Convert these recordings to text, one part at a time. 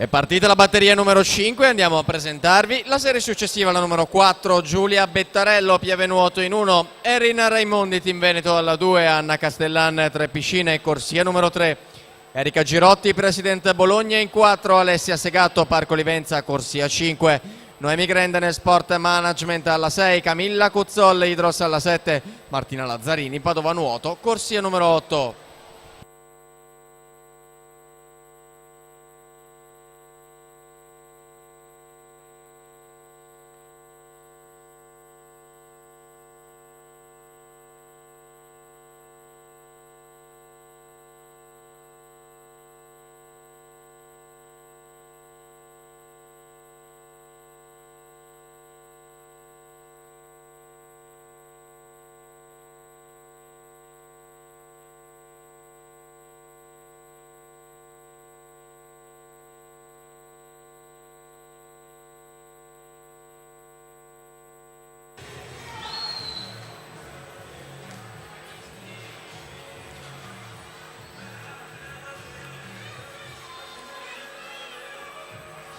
È partita la batteria numero 5, andiamo a presentarvi la serie successiva, la numero 4, Giulia Bettarello, Pieve Nuoto in 1, Erin Raimondi, Team Veneto alla 2, Anna Castellan, Tre Piscine e Corsia numero 3, Erika Girotti, Presidente Bologna in 4, Alessia Segatto, Parco Livenza, Corsia 5, Noemi Grendene, Sport Management alla 6, Camilla Cuzzol, Idros alla 7, Martina Lazzarini, Padova Nuoto, Corsia numero 8.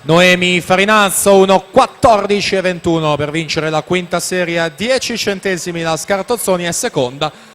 Noemi Farinazzo 1:14:21 per vincere la quinta serie a 10 centesimi. La Scartozzoni è seconda.